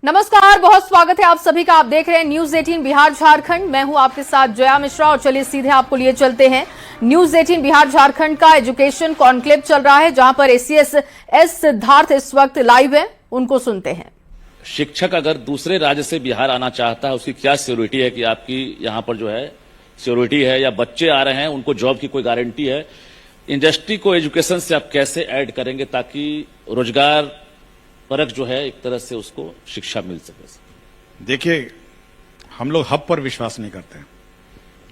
नमस्कार, बहुत स्वागत है आप सभी का। आप देख रहे हैं न्यूज 18 बिहार झारखंड। मैं हूं आपके साथ जया मिश्रा और चलिए सीधे आपको लिए चलते हैं। न्यूज 18 बिहार झारखंड का एजुकेशन कॉन्क्लेव चल रहा है, जहां पर एसीएस एस सिद्धार्थ इस वक्त लाइव है, उनको सुनते हैं। शिक्षक अगर दूसरे राज्य से बिहार आना चाहता है, उसकी क्या सिक्योरिटी है कि आपकी यहाँ पर जो है सिक्योरिटी है, या बच्चे आ रहे हैं उनको जॉब की कोई गारंटी है? इंडस्ट्री को एजुकेशन से आप कैसे ऐड करेंगे ताकि रोजगार परक जो है एक तरह से उसको शिक्षा मिल सके? देखिए, हम लोग हब पर विश्वास नहीं करते हैं,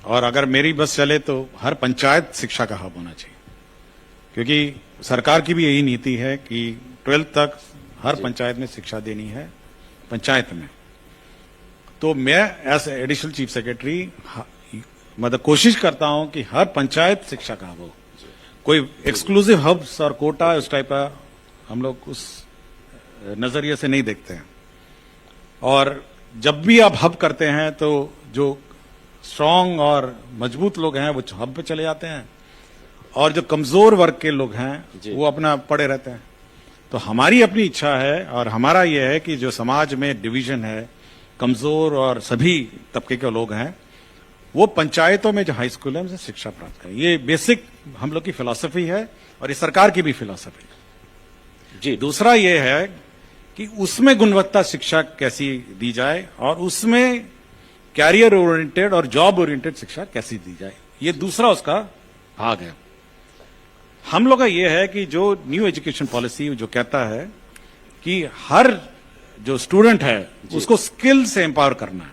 और अगर मेरी बस चले तो हर पंचायत शिक्षा का हब होना चाहिए, क्योंकि सरकार की भी यही नीति है कि 12th तक हर पंचायत में शिक्षा देनी है पंचायत में। तो मैं एज एडिशनल चीफ सेक्रेटरी मतलब कोशिश करता हूं कि हर पंचायत शिक्षा का हब हो। कोई एक्सक्लूसिव हब्स और कोटा उस टाइप का हम लोग उस नजरिए से नहीं देखते हैं। और जब भी आप हब करते हैं तो जो स्ट्रांग और मजबूत लोग हैं वो हब पे चले जाते हैं, और जो कमजोर वर्ग के लोग हैं वो अपना पड़े रहते हैं। तो हमारी अपनी इच्छा है और हमारा ये है कि जो समाज में डिवीजन है, कमजोर और सभी तबके के लोग हैं, वो पंचायतों में जो हाई स्कूल है उनसे शिक्षा प्राप्त करें। ये बेसिक हम लोग की फिलॉसफी है और ये सरकार की भी फिलॉसफी है जी। दूसरा ये है कि उसमें गुणवत्ता शिक्षा कैसी दी जाए और उसमें कैरियर ओरिएंटेड और जॉब ओरिएंटेड शिक्षा कैसी दी जाए, ये दूसरा उसका भाग है। हम लोग का ये है कि जो न्यू एजुकेशन पॉलिसी जो कहता है कि हर जो स्टूडेंट है उसको स्किल से एम्पावर करना है,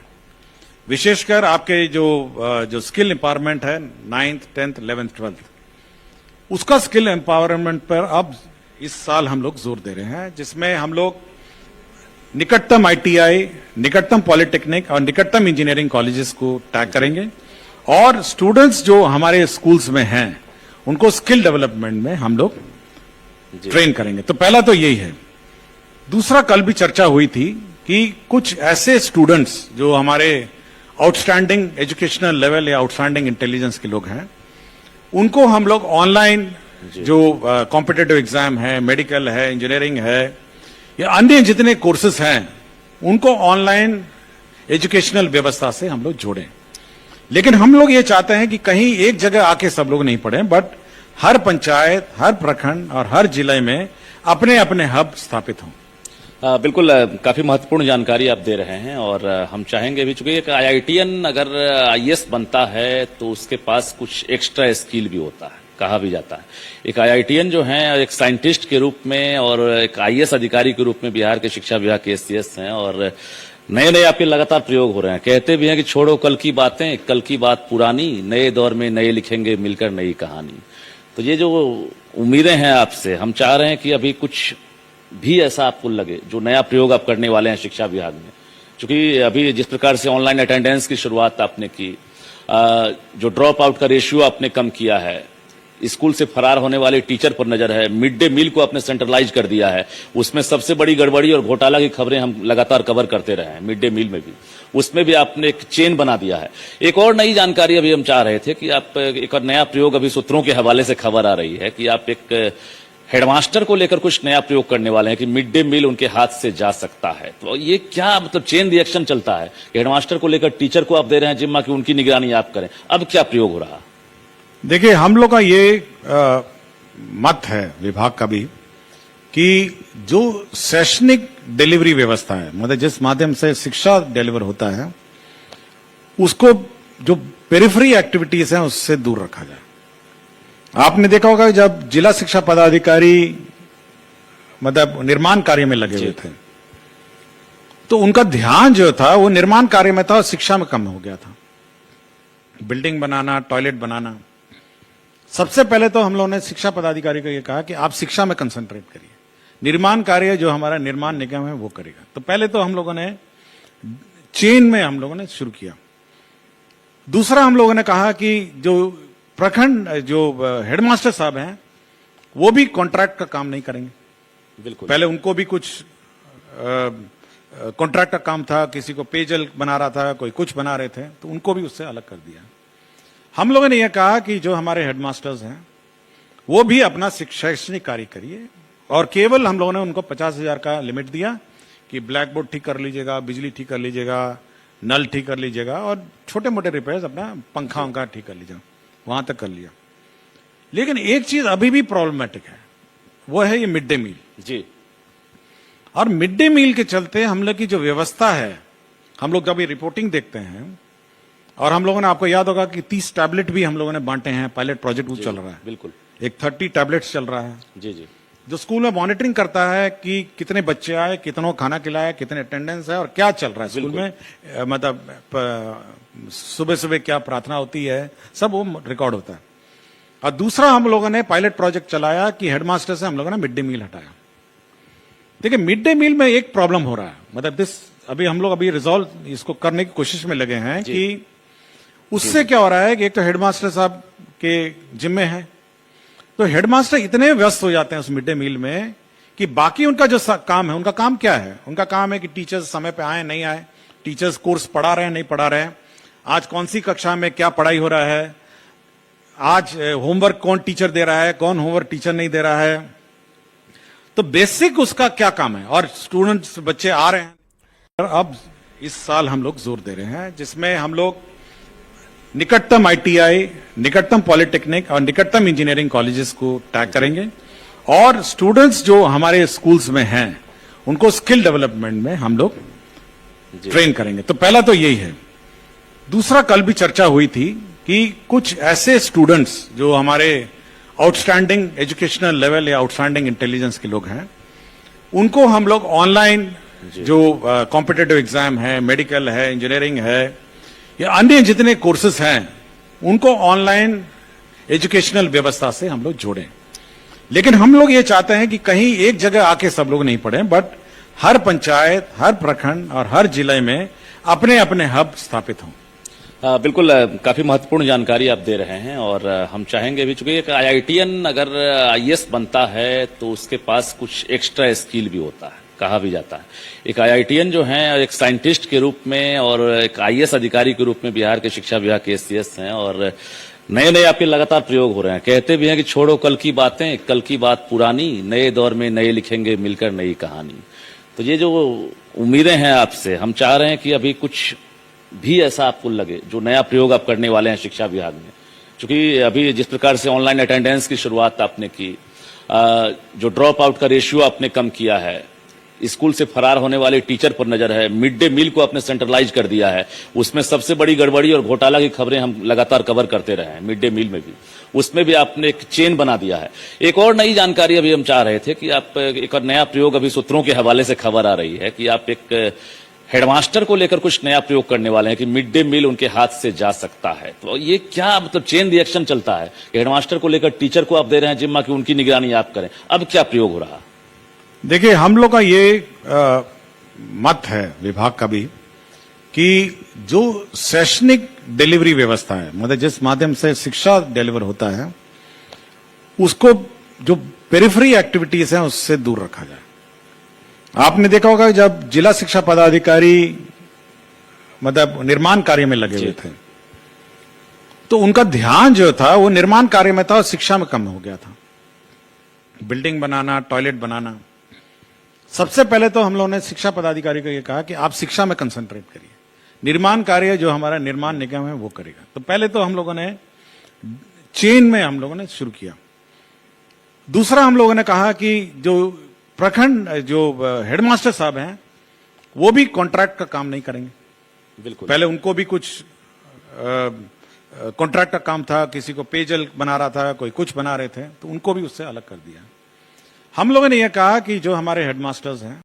विशेषकर आपके जो स्किल एम्पावरमेंट है 9th 10th 11th 12th, उसका स्किल एम्पावरमेंट पर अब इस साल हम लोग जोर दे रहे हैं, जिसमें हम लोग निकटतम आईटीआई, निकटतम पॉलिटेक्निक और निकटतम इंजीनियरिंग कॉलेजेस को टैग करेंगे, और स्टूडेंट्स जो हमारे स्कूल्स में हैं उनको स्किल डेवलपमेंट में हम लोग ट्रेन करेंगे। तो पहला तो यही है। दूसरा, कल भी चर्चा हुई थी कि कुछ ऐसे स्टूडेंट्स जो हमारे आउटस्टैंडिंग एजुकेशनल लेवल या आउटस्टैंडिंग इंटेलिजेंस के लोग हैं, उनको हम लोग ऑनलाइन जो कॉम्पिटिटिव एग्जाम है, मेडिकल है, इंजीनियरिंग है, या अन्य जितने कोर्सेस हैं, उनको ऑनलाइन एजुकेशनल व्यवस्था से हम लोग जोड़ें। लेकिन हम लोग ये चाहते हैं कि कहीं एक जगह आके सब लोग नहीं पढ़ें, बट हर पंचायत, हर प्रखंड और हर जिले में अपने अपने हब स्थापित हों। बिल्कुल, काफी महत्वपूर्ण जानकारी आप दे रहे हैं, और हम चाहेंगे भी, चूंकि एक आईआईटीएन अगर आईएएस बनता है तो उसके पास कुछ एक्स्ट्रा स्किल भी होता है, कहा भी जाता है। एक आईआईटीएन जो हैं एक साइंटिस्ट के रूप में और एक आईएएस अधिकारी के रूप में बिहार के शिक्षा विभाग के एसीएस हैं, और नए नए आपके लगातार प्रयोग हो रहे हैं। कहते भी हैं कि छोड़ो कल की बातें, कल की बात पुरानी, नए दौर में नए लिखेंगे मिलकर नई कहानी। तो ये जो उम्मीदें हैं आपसे, हम चाह रहे हैं कि अभी कुछ भी ऐसा आपको लगे जो नया प्रयोग आप करने वाले हैं शिक्षा विभाग में। क्योंकि अभी जिस प्रकार से ऑनलाइन अटेंडेंस की शुरुआत आपने की, जो ड्रॉप आउट का रेशियो आपने कम किया है, स्कूल से फरार होने वाले टीचर पर नजर है, मिड डे मील को आपने सेंट्रलाइज कर दिया है, उसमें सबसे बड़ी गड़बड़ी और घोटाला की खबरें हम लगातार कवर करते रहे हैं। मिड डे मील में भी, उसमें भी आपने एक चेन बना दिया है। एक और नई जानकारी अभी हम चाह रहे थे कि आप एक और नया प्रयोग, अभी सूत्रों के हवाले से खबर आ रही है कि आप एक हेडमास्टर को लेकर कुछ नया प्रयोग करने वाले हैं कि मिड डे मील उनके हाथ से जा सकता है। तो ये क्या मतलब चेन रिएक्शन चलता है कि हेडमास्टर को लेकर टीचर को आप दे रहे हैं जिम्मा की उनकी निगरानी आप करें, अब क्या प्रयोग हो रहा? देखिए, हम लोग का ये मत है विभाग का भी कि जो शैक्षणिक डिलीवरी व्यवस्था है, मतलब जिस माध्यम से शिक्षा डिलीवर होता है, उसको जो पेरिफेरी एक्टिविटीज हैं उससे दूर रखा जाए। आपने देखा होगा जब जिला शिक्षा पदाधिकारी मतलब निर्माण कार्य में लगे हुए थे, तो उनका ध्यान जो था वो निर्माण कार्य में था और शिक्षा में कम हो गया था। बिल्डिंग बनाना, टॉयलेट बनाना। सबसे पहले तो हम लोगों ने शिक्षा पदाधिकारी को यह कहा कि आप शिक्षा में कंसंट्रेट करिए, निर्माण कार्य जो हमारा निर्माण निगम है वो करेगा। तो पहले तो हम लोगों ने चेन में हम लोगों ने शुरू किया। दूसरा, हम लोगों ने कहा कि जो प्रखंड जो हेडमास्टर साहब हैं वो भी कॉन्ट्रैक्ट का काम नहीं करेंगे। बिल्कुल, पहले उनको भी कुछ कॉन्ट्रैक्ट का काम था, किसी को पेयजल बना रहा था, कोई कुछ बना रहे थे, तो उनको भी उससे अलग कर दिया। हम लोगों ने यह कहा कि जो हमारे हेडमास्टर्स हैं वो भी अपना शैक्षणिक कार्य करिए, और केवल हम लोगों ने उनको 50,000 का लिमिट दिया कि ब्लैक बोर्ड ठीक कर लीजिएगा, बिजली ठीक कर लीजिएगा, नल ठीक कर लीजिएगा और छोटे मोटे रिपेयर्स, अपना पंखा वंखा ठीक कर लीजिएगा, वहां तक कर लिया। लेकिन एक चीज अभी भी प्रॉब्लमेटिक है, वो है ये मिड डे मील। जी। और मिड डे मील के चलते हम लोग की जो व्यवस्था है, हम लोग जब ये रिपोर्टिंग देखते हैं, और हम लोगों ने, आपको याद होगा कि 30 टैबलेट भी हम लोगों ने बांटे हैं, पायलट प्रोजेक्ट वो चल रहा है, बिल्कुल। एक 30 टैबलेट्स चल रहा है, जी जी। जो स्कूल में मॉनिटरिंग करता है कि कितने बच्चे आए, कितनों खाना खिलाया, कितने अटेंडेंस है और क्या चल रहा है स्कूल में, मतलब सुबह सुबह क्या प्रार्थना होती है, सब वो रिकॉर्ड होता है। और दूसरा हम लोगों ने पायलट प्रोजेक्ट चलाया कि हेडमास्टर से हम लोगों ने मिड डे मील हटाया। देखिए, मिड डे मील में एक प्रॉब्लम हो रहा है, मतलब अभी हम लोग रिजॉल्व इसको करने की कोशिश में लगे हैं कि उससे क्या हो रहा है कि एक तो हेडमास्टर साहब के जिम्मे है, तो हेडमास्टर इतने व्यस्त हो जाते हैं उस मिड डे मील में कि बाकी उनका जो काम है, उनका काम क्या है, उनका काम है कि टीचर्स समय पे आए नहीं आए, टीचर्स कोर्स पढ़ा रहे हैं नहीं पढ़ा रहे हैं, आज कौन सी कक्षा में क्या पढ़ाई हो रहा है, आज होमवर्क कौन टीचर दे रहा है, कौन होमवर्क टीचर नहीं दे रहा है, तो बेसिक उसका क्या काम है। और स्टूडेंट्स, बच्चे आ रहे हैं। अब इस साल हम लोग जोर दे रहे हैं, जिसमें हम लोग निकटतम ITI, निकटतम पॉलिटेक्निक और निकटतम इंजीनियरिंग कॉलेजेस को टैग करेंगे और स्टूडेंट्स जो हमारे स्कूल्स में हैं उनको स्किल डेवलपमेंट में हम लोग ट्रेन करेंगे। तो पहला तो यही है। दूसरा, कल भी चर्चा हुई थी कि कुछ ऐसे स्टूडेंट्स जो हमारे आउटस्टैंडिंग एजुकेशनल लेवल या आउटस्टैंडिंग इंटेलिजेंस के लोग हैं, उनको हम लोग ऑनलाइन जो कॉम्पिटिटिव एग्जाम है, मेडिकल है, इंजीनियरिंग है या अन्य जितने कोर्सेज हैं, उनको ऑनलाइन एजुकेशनल व्यवस्था से हम लोग जोड़ें। लेकिन हम लोग ये चाहते हैं कि कहीं एक जगह आके सब लोग नहीं पढ़ें, बट हर पंचायत, हर प्रखंड और हर जिले में अपने अपने हब स्थापित हों। बिल्कुल, काफी महत्वपूर्ण जानकारी आप दे रहे हैं और हम चाहेंगे भी, चूंकि एक IITian अगर IAS बनता है तो उसके पास कुछ एक्स्ट्रा स्किल भी होता है, कहा भी जाता है। एक IITian जो है, एक साइंटिस्ट के रूप में और एक IAS अधिकारी के रूप में बिहार के शिक्षा विभाग के SCS हैं और नए नए आपके लगातार प्रयोग हो रहे हैं। कहते भी हैं कि छोड़ो कल की बातें, कल की बात पुरानी, नए दौर में नए लिखेंगे मिलकर नई कहानी। तो ये जो उम्मीदें हैं आपसे, हम चाह रहे हैं कि अभी कुछ भी ऐसा आपको लगे जो नया प्रयोग आप करने वाले हैं शिक्षा विभाग में। क्योंकि अभी जिस प्रकार से ऑनलाइन अटेंडेंस की शुरुआत आपने की, जो ड्रॉप आउट का रेशियो आपने कम किया है, स्कूल से फरार होने वाले टीचर पर नजर है, मिड डे मील को आपने सेंट्रलाइज कर दिया है, उसमें सबसे बड़ी गड़बड़ी और घोटाला की खबरें हम लगातार कवर करते रहे हैं। मिड डे मील में भी, उसमें भी आपने एक चेन बना दिया है। एक और नई जानकारी अभी हम चाह रहे थे कि आप एक और नया प्रयोग, अभी सूत्रों के हवाले से खबर आ रही है कि आप एक हेडमास्टर को लेकर कुछ नया प्रयोग करने वाले हैं कि मिड डे मील उनके हाथ से जा सकता है। तो ये क्या मतलब चेन रिएक्शन चलता है कि हेडमास्टर को लेकर टीचर को आप दे रहे हैं जिम्मा की उनकी निगरानी आप करें, अब क्या प्रयोग हो रहा? देखिए, हम लोग का ये मत है विभाग का भी कि जो शैक्षणिक डिलीवरी व्यवस्था है, मतलब जिस माध्यम से शिक्षा डिलीवर होता है, उसको जो पेरिफेरी एक्टिविटीज हैं उससे दूर रखा जाए। आपने देखा होगा जब जिला शिक्षा पदाधिकारी मतलब निर्माण कार्य में लगे हुए थे, तो उनका ध्यान जो था वो निर्माण कार्य में था और शिक्षा में कम हो गया था। बिल्डिंग बनाना, टॉयलेट बनाना। सबसे पहले तो हम लोगों ने शिक्षा पदाधिकारी को ये कहा कि आप शिक्षा में कंसंट्रेट करिए, निर्माण कार्य जो हमारा निर्माण निगम है वो करेगा। तो पहले तो हम लोगों ने चेन में हम लोगों ने शुरू किया। दूसरा, हम लोगों ने कहा कि जो प्रखंड जो हेडमास्टर साहब हैं वो भी कॉन्ट्रैक्ट का काम नहीं करेंगे। बिल्कुल, पहले उनको भी कुछ कॉन्ट्रैक्ट का काम था, किसी को पेयजल बना रहा था, कोई कुछ बना रहे थे, तो उनको भी उससे अलग कर दिया। हम लोगों ने यह कहा कि जो हमारे हेडमास्टर्स हैं